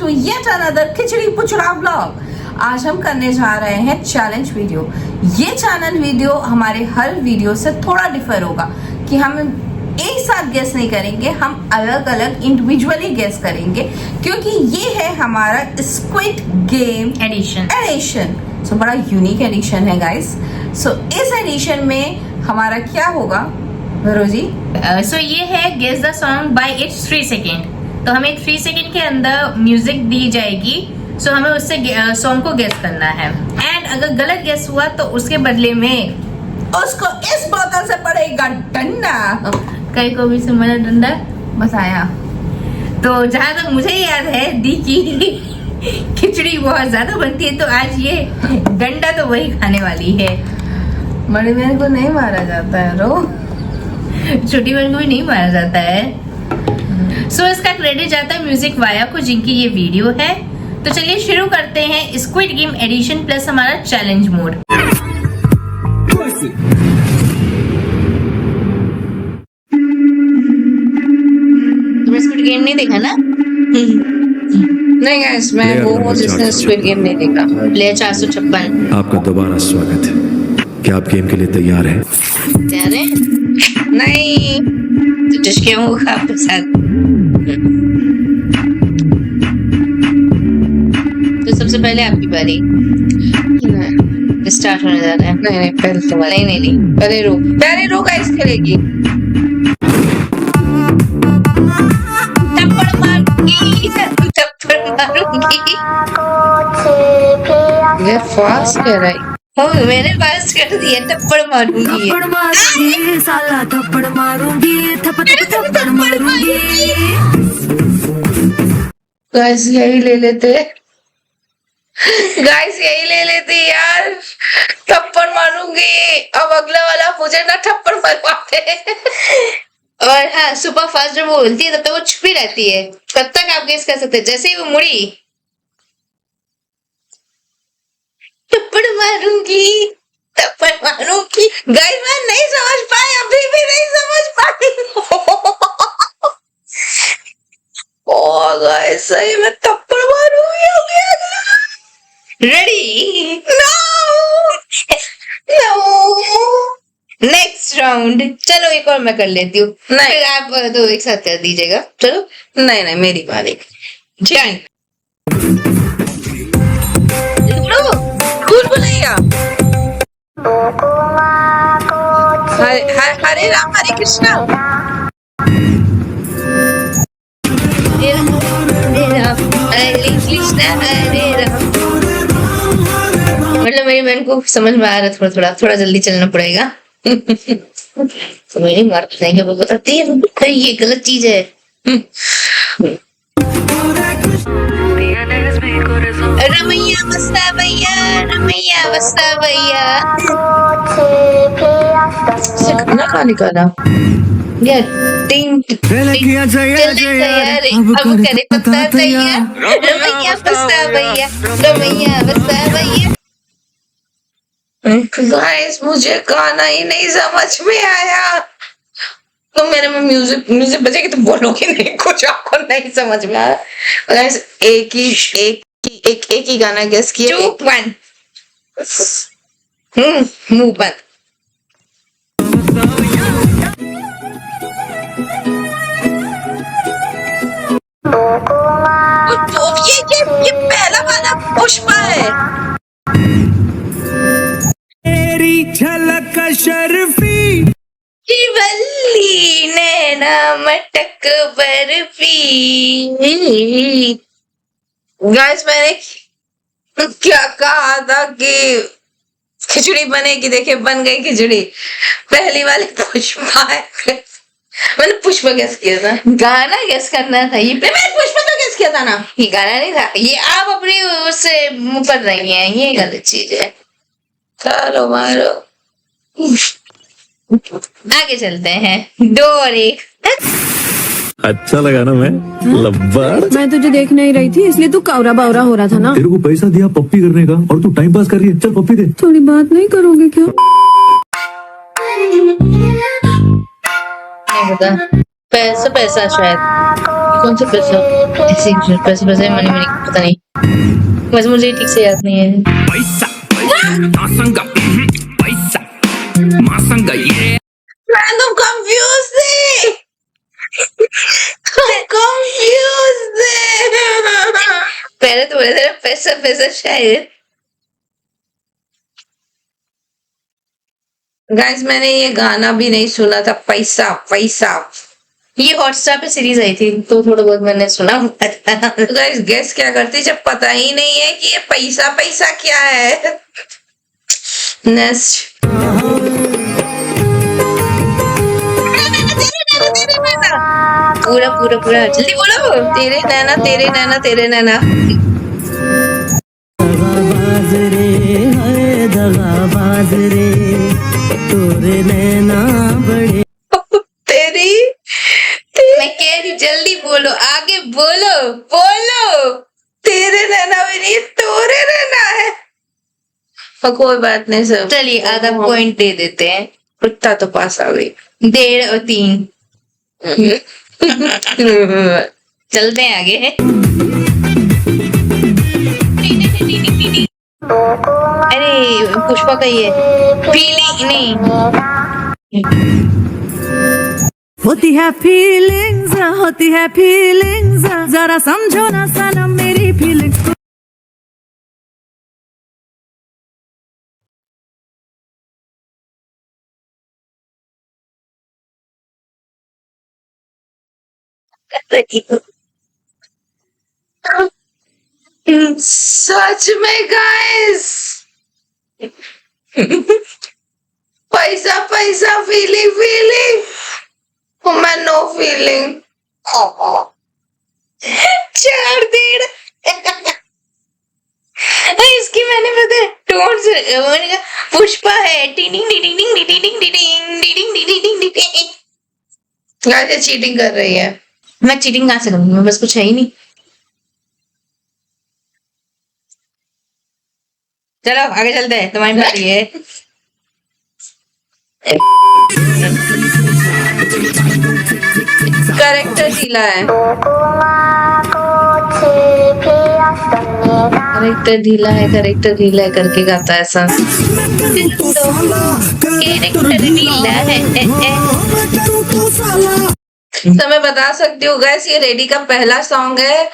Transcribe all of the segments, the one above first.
To yet another Khichdi Puchdi blog. आज हम करने जा रहे हैं चैलेंज वीडियो। ये चैलेंज वीडियो हमारे हर वीडियो से थोड़ा डिफर होगा कि हम एक साथ गेस नहीं करेंगे, हम अलग अलग इंडिविजुअली गेस करेंगे क्योंकि ये है हमारा स्क्विड गेम एडिशन। सो बड़ा यूनिक एडिशन है गाइस। सो इस एडिशन में हमारा क्या होगा रोजी? सो ये है guess the song by its 3 second. तो हमें 3 सेकेंड के अंदर म्यूजिक दी जाएगी। सो हमें उससे सॉन्ग को गेस करना है एंड अगर गलत गेस हुआ तो उसके बदले में उसको इस बोतल से पड़ेगा डंडा। कई को भी सुना डंडा बताया। तो जहां तक मुझे याद है दी की खिचड़ी बहुत ज्यादा बनती है, तो आज ये डंडा तो वही खाने वाली है। बड़ी बहन को नहीं मारा जाता है रो, छोटी बहन को भी नहीं मारा जाता है। सो इसका क्रेडिट जाता है म्यूजिक वाया को, जिनकी ये वीडियो है। तो चलिए शुरू करते हैं स्क्विड गेम एडिशन प्लस हमारा चैलेंज मोड। तुमने स्क्विड गेम नहीं देखा ना? नहीं गाइस, मैं वो हूँ जिसने स्क्विड गेम नहीं देखा। प्लेयर 456। आपका दोबारा स्वागत है। क्या आप गेम के लिए तैयार हैं? तैयार है? नहीं तो डिश क्या होगा आपके साथ? तो सबसे पहले आपकी बारी स्टार्ट होने जा रहा है। नहीं पहले तुम्हारी। नहीं पहले रो गाइस खेलेगी। थप्पड़ मारूंगी। ये फास्ट कह रहा है। मैंने पास कर दिया, थप्पड़ मारूंगी। साला थप्पड़ मारूंगी, थप्पड़ मारूंगी। गाइस यही ले लेते यार। थप्पड़ मारूंगी। अब अगला वाला मुझे ना थप्पड़ मरवाते। और हाँ, सुपर फास्ट जब वो बोलती है तब तक वो छुपी रहती है, तब तक आप गेस कर सकते हैं। जैसे ही वो मुड़ी थप्पड़ मारूंगी। गाइस मैं नहीं समझ पाई, अभी भी नहीं समझ पाई। ओ गाइस सही में थप्पड़ मारूंगी। रेडी? No next round. चलो एक और मैं कर लेती हूँ, नहीं। फिर आप दो एक साथ कर दीजिएगा। चलो नहीं मेरी बारी। डन। भूल भुलैया। हरे राम हरे कृष्णा। मतलब मेरी बहन को समझ में आ रहा है, थोड़ा जल्दी चलना पड़ेगा। तो मेरी मार नहीं, वो बताती है ये गलत चीज है। रमैया बस्ता भैया गाना कहाँ निकाला? यार टिंग अब करे पता भैया, रमैया बस्ता भैया। गाइस मुझे गाना ही नहीं समझ में आया। तो मेरे में म्यूजिक बजेगी तो बोलोगे नहीं, कुछ आपको नहीं समझ में आया। गाइस एक ही गाना गेस किया। 2 1 मुंह बंद। ये पहला वाला पुष्पा है। तेरी झलक शर्फी शिवल्ली नैना मटक बर्फी। गाइस मैंने क्या कहा था कि खिचड़ी बनेगी, देखिए बन गई खिचड़ी। पहली वाली पुष्पा है। मैंने पुष्पा गेस किया था। गाना गेस करना था। ये मैंने पुष्पा तो गेस किया था ना। ये गाना नहीं था, ये आप अपनी उससे मुंह पर रही हैं, ये गलत चीज है। चलो मारो। आगे चलते हैं। 2 और 1। अच्छा लगा ना? मैं लब्बड़। मैं तुझे देख नहीं रही थी, इसलिए तू कावरा बावरा हो रहा था ना। तेरे को पैसा दिया पप्पी करने का और तू टाइम पास कर रही है। चल पप्पी दे। थोड़ी बात नहीं करोगे क्या? नहीं पता। पैसा पैसा शायद, कौन सा पैसा, ऐसे ही पैसे पैसे मनी मनी पता नहीं, बस मुझे ठीक से याद नहीं है। पैसा मासंगा पैसा मासंगा ये तुम कंफ्यूज थे, कंफ्यूज थे। पहले तो बोले थे पैसा पैसा शायद। गाइस मैंने ये गाना भी नहीं सुना था, पैसा पैसा। ये हॉटस्टार पे सीरीज आई थी तो थोड़ा बहुत मैंने सुना। तो गाइस गेस क्या करती जब पता ही नहीं है कि ये पैसा पैसा क्या है। नेक्स्ट पूरा पूरा पूरा जल्दी बोलो। तेरे नैना तेरे नैना तेरे नैना। दगाबाज रे हाय दगाबाज रे तोरे नैना बड़े तेरी मैं कह रही जल्दी बोलो, आगे बोलो बोलो। तेरे नैना भी नहीं तोरे नैना है। और कोई बात नहीं सर, चलिए आधा पॉइंट दे देते हैं। कुत्ता तो पास आ गई। 1.5 और 3 चलते हैं आगे। अरे पुष्पा का ये फीलिंग नहीं, होती है फीलिंग्स जरा समझो ना सनम मेरी फीलिंग्स। सच में गाइस, पैसा पैसा फीलिंग फीलिंग, मैं नो फीलिंग। 4.5 इसकी मैंने पता है टोन से मैंने कहा पुष्पा है। गाइस चीटिंग कर रही है। मैं चीटिंग कहाँ से करूंगी, मैं बस कुछ है ही नहीं। चलो आगे चलते हैं, तुम्हारी बारी है। करेक्टर ढीला है, करेक्टर ढीला है, करेक्टर ढीला है करके गाता है ऐसा। तो मैं बता सकती हूँ गैस, ये रेडी का पहला सॉन्ग है।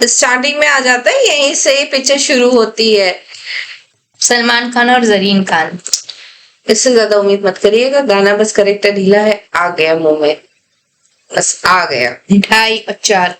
स्टार्टिंग में आ जाता है, यहीं से ही पिक्चर शुरू होती है। सलमान खान और जरीन खान। इससे ज्यादा उम्मीद मत करिएगा, गाना बस करेक्टर ढीला है, आ गया मुंह में, बस आ गया। 2.5 और 4,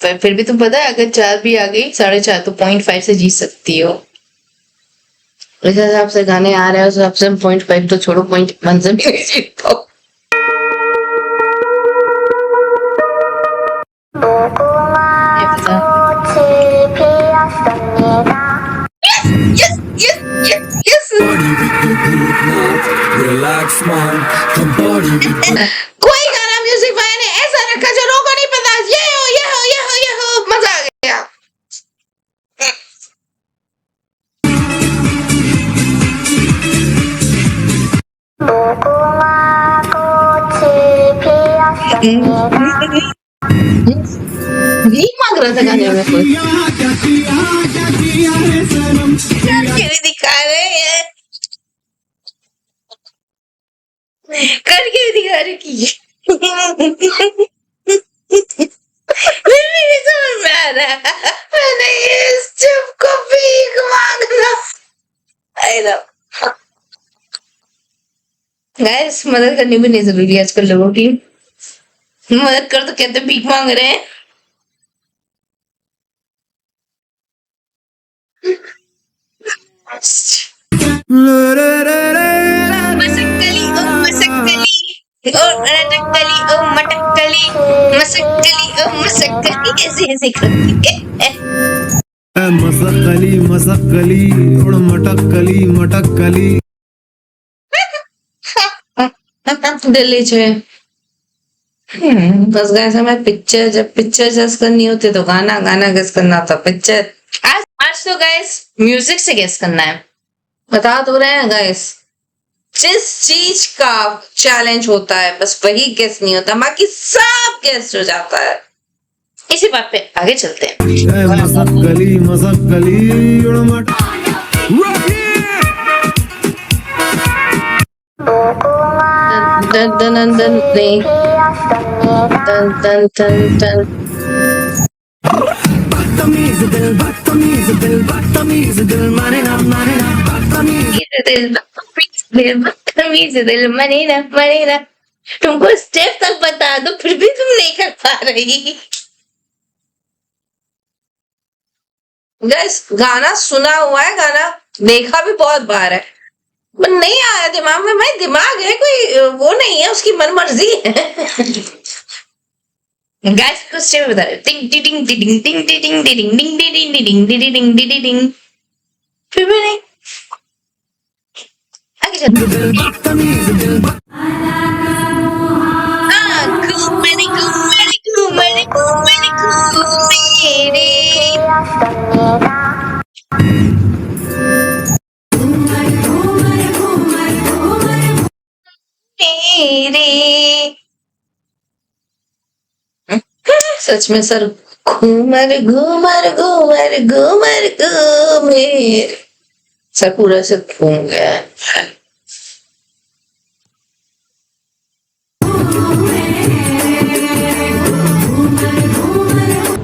फिर भी तुम पता है अगर 4 भी आ गई 4.5 तो 0.5 से जीत सकती हो। इस हिसाब से गाने आ रहे हैं, उस हिसाब से 0.5 तो छोड़ो 0.1 से भी जीत पाओ। कोई गाना म्यूजिक वाले ने ऐसा रखा जो लोगों को नहीं पता, ये हो ये हो ये हो ये हो, मजा आ गया। भीख मांग रहा था गाने में कोई, करके भी दिखा रहे हैं, करके भी दिखा रहे की। मेरे समझ में आ रहा, मैंने ये चुप को भीख मांगना। गाइस मदद करनी भी नहीं जरूरी है आजकल लोगों की, मदद कर तो कहते भीख मांग रहे हैं। मसक्कली ओ मसक्कली ओ रटक्कली ओ मटक्कली, मसक्कली ओ मसक्कली, ऐसे ऐसे करती है। मसक्कली और मटक्कली दिल्ली छे। बस गाइस हमें पिक्चर, जब पिक्चर जज करनी होती तो गाना, गाना गेस करना होता पिक्चर। आज तो गाइस म्यूजिक से गेस करना है। बता तो रहे हैं गाइस, जिस चीज का चैलेंज होता है बस वही गेस नहीं होता, बाकी सब गेस हो जाता है। इसी बात पे आगे चलते हैं। मसक गली उड़ मटक दन दन दन दन दन दन दन दन। बदतमीज दिल माने ना दिल मने ना। तुमको स्टेप तक बता दो फिर भी तुम नहीं कर पा रही। गाइस गाना सुना हुआ है, गाना देखा भी बहुत बार है, पर नहीं आया दिमाग में। भाई दिमाग है, कोई वो नहीं है, उसकी मन मर्जी है। गाइस कुछ स्टेप बता रहे। टिंग टिंग टिंग टिंग टिंग टिंग टिंग टिंग टिंग टिंग टिंग टिंग टिंग टिंग। फिर भी नहीं। आगे चलते सच में सर घूमर घूमर घूमर घूमर घूमर सर पूरा से घूम गया है।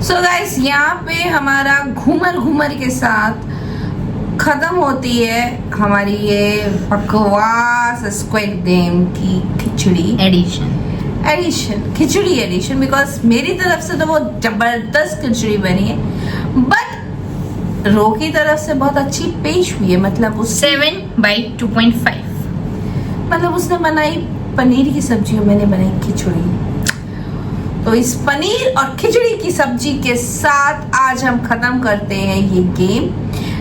सो गाइस यहाँ पे हमारा घूमर घूमर के साथ खत्म होती है हमारी ये बकवास स्क्विड गेम की खिचड़ी एडिशन खिचड़ी एडिशन, बिकॉज मेरी तरफ से तो बहुत जबरदस्त खिचड़ी बनी है, बट रो की तरफ से बहुत अच्छी पेश हुई है। मतलब उस 7/2.5 मतलब उसने बनाई पनीर की सब्जी और मैंने बनाई खिचड़ी। तो इस पनीर और खिचड़ी की सब्जी के साथ आज हम खत्म करते हैं ये game.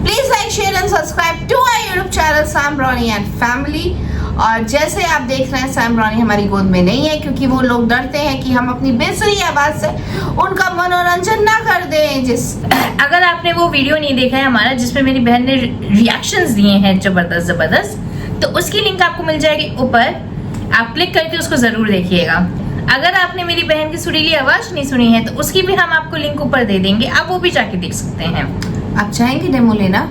Please like share and subscribe to our YouTube channel Sam Ronny and family. और जैसे आप देख रहे हैं सैम रॉनी हमारी गोद में नहीं है, क्योंकि वो लोग डरते हैं कि हम अपनी बेसुरी आवाज से उनका मनोरंजन ना कर दें। अगर आपने वो वीडियो नहीं देखा है हमारा जिसमें मेरी बहन ने रिएक्शंस दिए हैं जबरदस्त, तो उसकी लिंक आपको मिल जाएगी ऊपर, आप क्लिक करके उसको जरूर देखिएगा। अगर आपने मेरी बहन की सुरीली आवाज नहीं सुनी है तो उसकी भी हम आपको लिंक ऊपर दे देंगे, आप वो भी जाके देख सकते हैं। आप चाहेंगे डेमो लेना?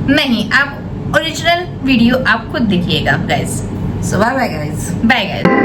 नहीं, आप ओरिजिनल वीडियो आप खुद देखिएगा guys. So bye bye guys. Bye guys.